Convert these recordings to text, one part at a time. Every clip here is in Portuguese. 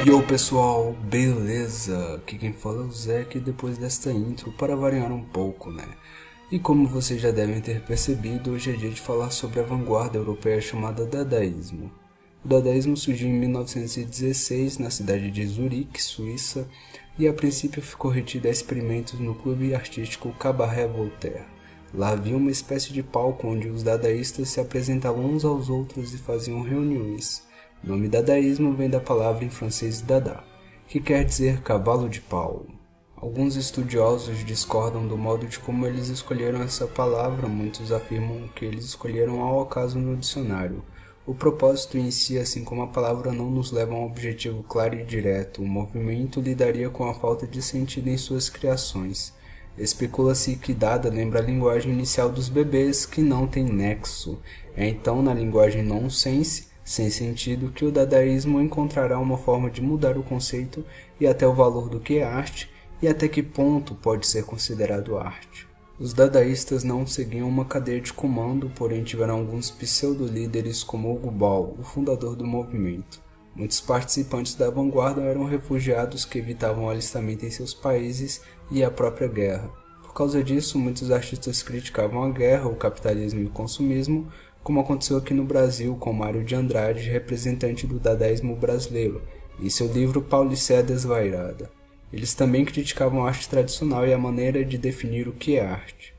Yo pessoal, beleza? Aqui quem fala é o Zeke depois desta intro para variar um pouco, né? E como vocês já devem ter percebido, hoje é dia de falar sobre a vanguarda europeia chamada Dadaísmo. O Dadaísmo surgiu em 1916 na cidade de Zurique, Suíça, e a princípio ficou retido a experimentos no clube artístico Cabaret Voltaire. Lá havia uma espécie de palco onde os dadaístas se apresentavam uns aos outros e faziam reuniões. O nome dadaísmo vem da palavra em francês dada, que quer dizer cavalo de pau. Alguns estudiosos discordam do modo de como eles escolheram essa palavra, muitos afirmam que eles escolheram ao acaso no dicionário. O propósito em si, assim como a palavra, não nos leva a um objetivo claro e direto. O movimento lidaria com a falta de sentido em suas criações. Especula-se que dada lembra a linguagem inicial dos bebês, que não tem nexo. É então na linguagem nonsense, sem sentido, que o dadaísmo encontrará uma forma de mudar o conceito e até o valor do que é arte, e até que ponto pode ser considerado arte. Os dadaístas não seguiam uma cadeia de comando, porém tiveram alguns pseudo-líderes como Hugo Ball, o fundador do movimento. Muitos participantes da vanguarda eram refugiados que evitavam o alistamento em seus países e a própria guerra. Por causa disso, muitos artistas criticavam a guerra, o capitalismo e o consumismo, como aconteceu aqui no Brasil com Mário de Andrade, representante do dadaísmo brasileiro, em seu livro Paulicéia Desvairada. Eles também criticavam a arte tradicional e a maneira de definir o que é arte.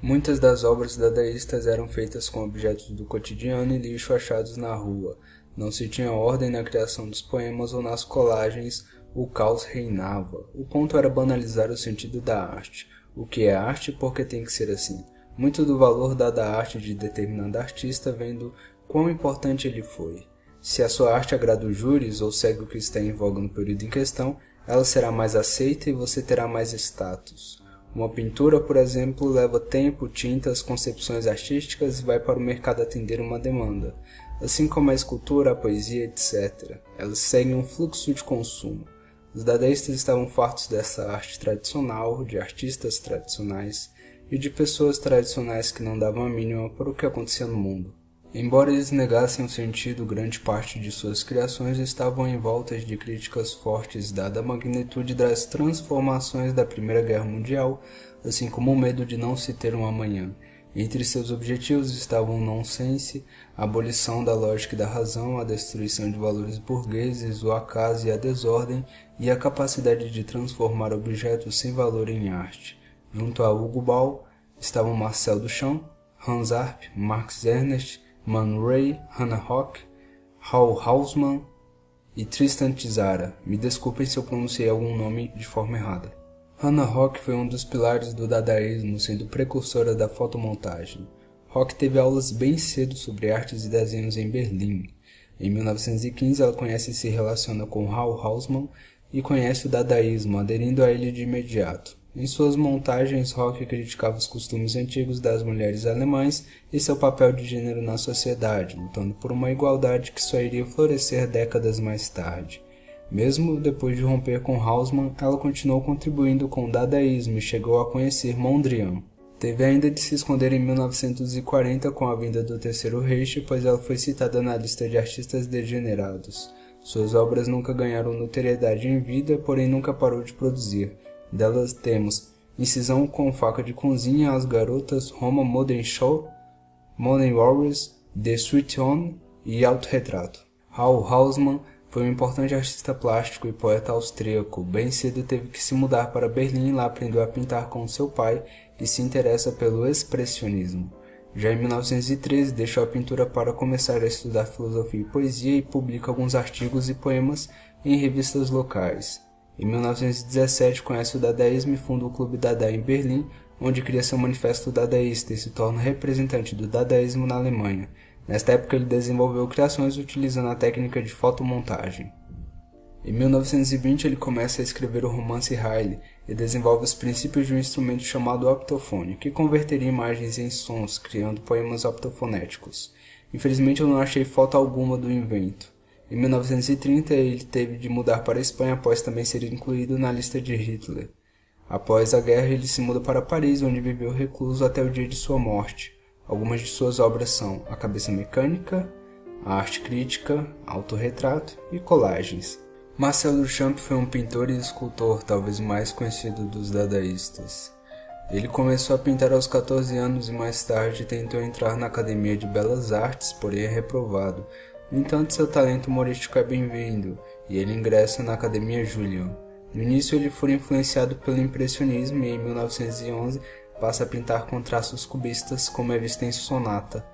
Muitas das obras dadaístas eram feitas com objetos do cotidiano e lixo achados na rua. Não se tinha ordem na criação dos poemas ou nas colagens, o caos reinava. O ponto era banalizar o sentido da arte. O que é arte e por que tem que ser assim? Muito do valor dado à arte de determinado artista vem do quão importante ele foi. Se a sua arte agrada os júris ou segue o que está em voga no período em questão, ela será mais aceita e você terá mais status. Uma pintura, por exemplo, leva tempo, tintas, concepções artísticas e vai para o mercado atender uma demanda. Assim como a escultura, a poesia, etc. Elas seguem um fluxo de consumo. Os dadaístas estavam fartos dessa arte tradicional, de artistas tradicionais e de pessoas tradicionais que não davam a mínima para o que acontecia no mundo. Embora eles negassem o sentido, grande parte de suas criações estavam envoltas de críticas fortes dada a magnitude das transformações da Primeira Guerra Mundial, assim como o medo de não se ter um amanhã. Entre seus objetivos estavam o nonsense, a abolição da lógica e da razão, a destruição de valores burgueses, o acaso e a desordem, e a capacidade de transformar objetos sem valor em arte. Junto a Hugo Ball estavam Marcel Duchamp, Hans Arp, Max Ernst, Man Ray, Hannah Hoch, Raoul Hausmann e Tristan Tzara. Me desculpem se eu pronunciei algum nome de forma errada. Hannah Hoch foi um dos pilares do dadaísmo, sendo precursora da fotomontagem. Hoch teve aulas bem cedo sobre artes e desenhos em Berlim. Em 1915 ela conhece e se relaciona com Raoul Hausmann e conhece o dadaísmo, aderindo a ele de imediato. Em suas montagens, Hoch criticava os costumes antigos das mulheres alemãs e seu papel de gênero na sociedade, lutando por uma igualdade que só iria florescer décadas mais tarde. Mesmo depois de romper com Hausmann, ela continuou contribuindo com o dadaísmo e chegou a conhecer Mondrian. Teve ainda de se esconder em 1940 com a vinda do Terceiro Reich, pois ela foi citada na lista de artistas degenerados. Suas obras nunca ganharam notoriedade em vida, porém nunca parou de produzir. Delas temos Incisão com faca de cozinha, As Garotas, Roma Modern Show, Money Warriors, The Sweet On e Autorretrato. Raoul Hausmann foi um importante artista plástico e poeta austríaco. Bem cedo teve que se mudar para Berlim, lá aprendeu a pintar com seu pai e se interessa pelo expressionismo. Já em 1913 deixou a pintura para começar a estudar filosofia e poesia e publica alguns artigos e poemas em revistas locais. Em 1917 conhece o dadaísmo e funda o Clube Dada em Berlim, onde cria seu manifesto dadaísta e se torna representante do dadaísmo na Alemanha. Nesta época ele desenvolveu criações utilizando a técnica de fotomontagem. Em 1920 ele começa a escrever o romance Riley e desenvolve os princípios de um instrumento chamado optofone, que converteria imagens em sons, criando poemas optofonéticos. Infelizmente eu não achei foto alguma do invento. Em 1930 ele teve de mudar para a Espanha após também ser incluído na lista de Hitler. Após a guerra ele se muda para Paris, onde viveu recluso até o dia de sua morte. Algumas de suas obras são A Cabeça Mecânica, A Arte Crítica, Autorretrato e Colagens. Marcel Duchamp foi um pintor e escultor, talvez o mais conhecido dos dadaístas. Ele começou a pintar aos 14 anos e mais tarde tentou entrar na Academia de Belas Artes, porém é reprovado. No entanto, seu talento humorístico é bem-vindo, e ele ingressa na Academia Julian. No início ele foi influenciado pelo impressionismo e em 1911 passa a pintar com traços cubistas, como é visto em Sonata.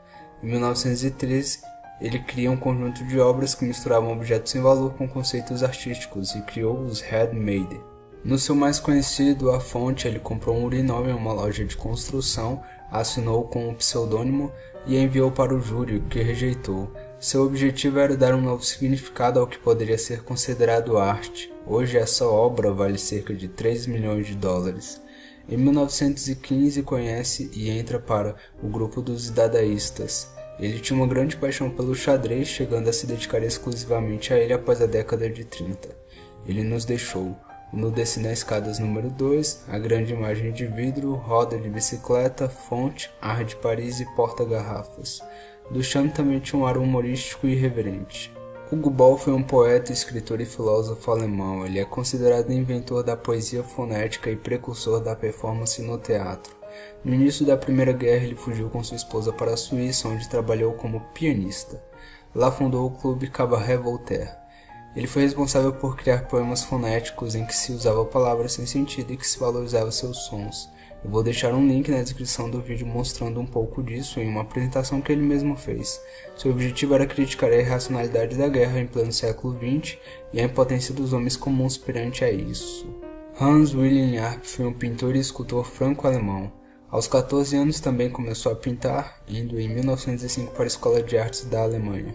Em 1913, ele cria um conjunto de obras que misturavam objetos sem valor com conceitos artísticos e criou os handmade. No seu mais conhecido, A Fonte, ele comprou um urinol em uma loja de construção, assinou com um pseudônimo e enviou para o júri, que rejeitou. Seu objetivo era dar um novo significado ao que poderia ser considerado arte. Hoje essa obra vale cerca de 3 milhões de dólares. Em 1915 conhece e entra para o grupo dos dadaístas. Ele tinha uma grande paixão pelo xadrez, chegando a se dedicar exclusivamente a ele após a década de 30. Ele nos deixou no Descer nas Escadas número 2, a grande imagem de vidro, roda de bicicleta, fonte, ar de Paris e porta-garrafas. Duchamp também tinha um ar humorístico e irreverente. Hugo Ball foi um poeta, escritor e filósofo alemão. Ele é considerado inventor da poesia fonética e precursor da performance no teatro. No início da Primeira Guerra, ele fugiu com sua esposa para a Suíça, onde trabalhou como pianista. Lá fundou o clube Cabaret Voltaire. Ele foi responsável por criar poemas fonéticos em que se usava palavras sem sentido e que se valorizava seus sons. Eu vou deixar um link na descrição do vídeo mostrando um pouco disso em uma apresentação que ele mesmo fez. Seu objetivo era criticar a irracionalidade da guerra em pleno século XX e a impotência dos homens comuns perante a isso. Hans Wilhelm Arp foi um pintor e escultor franco-alemão. Aos 14 anos também começou a pintar, indo em 1905 para a Escola de Artes da Alemanha.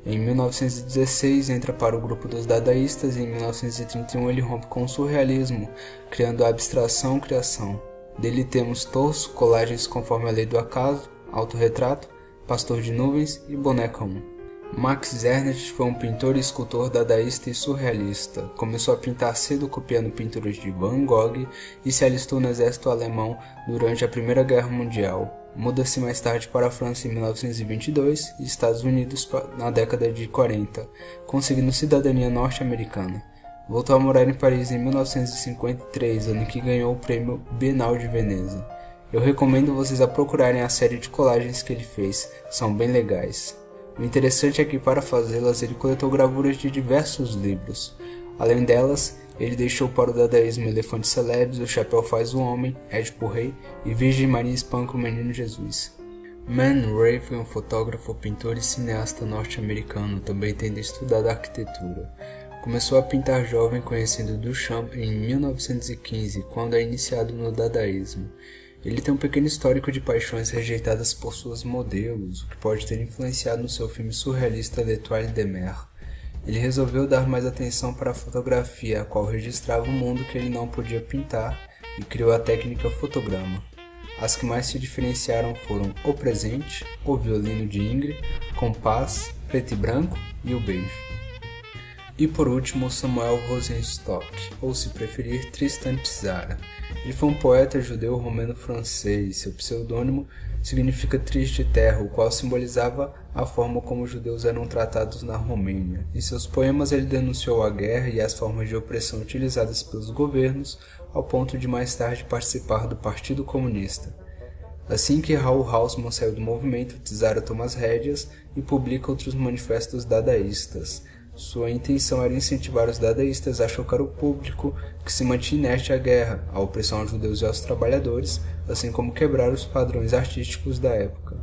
Em 1916 entra para o grupo dos dadaístas e em 1931 ele rompe com o surrealismo, criando a abstração-criação. Dele temos torso, colagens conforme a lei do acaso, autorretrato, pastor de nuvens e boneca 1. Max Ernst foi um pintor e escultor dadaísta e surrealista. Começou a pintar cedo copiando pinturas de Van Gogh e se alistou no exército alemão durante a Primeira Guerra Mundial. Muda-se mais tarde para a França em 1922 e Estados Unidos na década de 40, conseguindo cidadania norte-americana. Voltou a morar em Paris em 1953, ano em que ganhou o prêmio Bienal de Veneza. Eu recomendo vocês a procurarem a série de colagens que ele fez, são bem legais. O interessante é que para fazê-las ele coletou gravuras de diversos livros. Além delas, ele deixou para o dadaísmo Elefantes Celebres, O Chapéu Faz o Homem, Édipo Rei e Virgem Maria Espanca o Menino Jesus. Man Ray foi um fotógrafo, pintor e cineasta norte-americano, também tendo estudado arquitetura. Começou a pintar jovem conhecendo Duchamp em 1915, quando é iniciado no dadaísmo. Ele tem um pequeno histórico de paixões rejeitadas por suas modelos, o que pode ter influenciado no seu filme surrealista L'Étoile de Mer. Ele resolveu dar mais atenção para a fotografia, a qual registrava o mundo que ele não podia pintar, e criou a técnica fotograma. As que mais se diferenciaram foram O Presente, O Violino de Ingrid, Compás, Preto e Branco e O Beijo. E por último, Samuel Rosenstock, ou se preferir, Tristan Tzara. Ele foi um poeta judeu romeno-francês. Seu pseudônimo significa triste terra, o qual simbolizava a forma como os judeus eram tratados na Romênia. Em seus poemas ele denunciou a guerra e as formas de opressão utilizadas pelos governos, ao ponto de mais tarde participar do Partido Comunista. Assim que Raoul Hausmann saiu do movimento, Tzara toma as rédeas e publica outros manifestos dadaístas. Sua intenção era incentivar os dadaístas a chocar o público que se mantinha inerte à guerra, à opressão aos judeus e aos trabalhadores, assim como quebrar os padrões artísticos da época.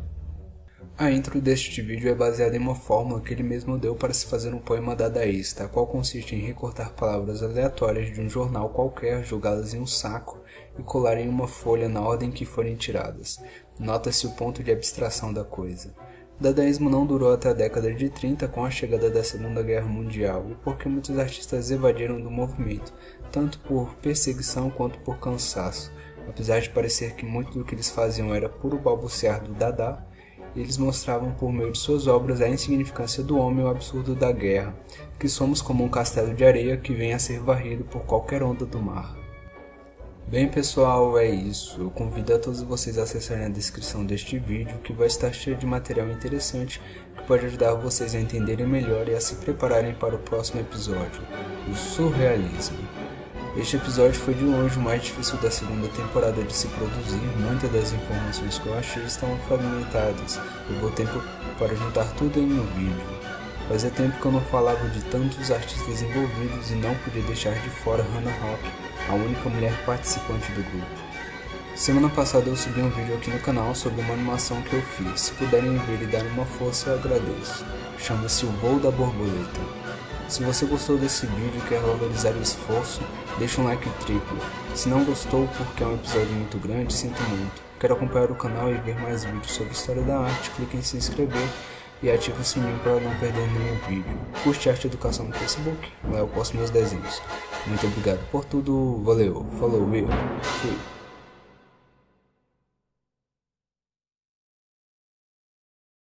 A intro deste vídeo é baseada em uma fórmula que ele mesmo deu para se fazer um poema dadaísta, a qual consiste em recortar palavras aleatórias de um jornal qualquer, jogá-las em um saco e colar em uma folha na ordem que forem tiradas. Nota-se o ponto de abstração da coisa. O dadaísmo não durou até a década de 30 com a chegada da Segunda Guerra Mundial e porque muitos artistas evadiram do movimento, tanto por perseguição quanto por cansaço. Apesar de parecer que muito do que eles faziam era puro balbuciar do Dada, eles mostravam por meio de suas obras a insignificância do homem e o absurdo da guerra, que somos como um castelo de areia que vem a ser varrido por qualquer onda do mar. Bem pessoal, é isso. Eu convido a todos vocês a acessarem a descrição deste vídeo, que vai estar cheio de material interessante que pode ajudar vocês a entenderem melhor e a se prepararem para o próximo episódio, o surrealismo. Este episódio foi de longe o mais difícil da segunda temporada de se produzir. Muitas das informações que eu achei estão fragmentadas. Levou tempo para juntar tudo em um vídeo. Fazia tempo que eu não falava de tantos artistas envolvidos e não podia deixar de fora Hannah Rock, a única mulher participante do grupo. Semana passada eu subi um vídeo aqui no canal sobre uma animação que eu fiz. Se puderem ver e dar uma força, eu agradeço. Chama-se O Voo da Borboleta. Se você gostou desse vídeo e quer valorizar o esforço, deixa um like triplo. Se não gostou porque é um episódio muito grande, sinto muito. Quer acompanhar o canal e ver mais vídeos sobre história da arte, clique em se inscrever e ative o sininho para não perder nenhum vídeo. Curte Arte e Educação no Facebook, lá eu posto meus desenhos. Muito obrigado por tudo, valeu, falou, eu fui.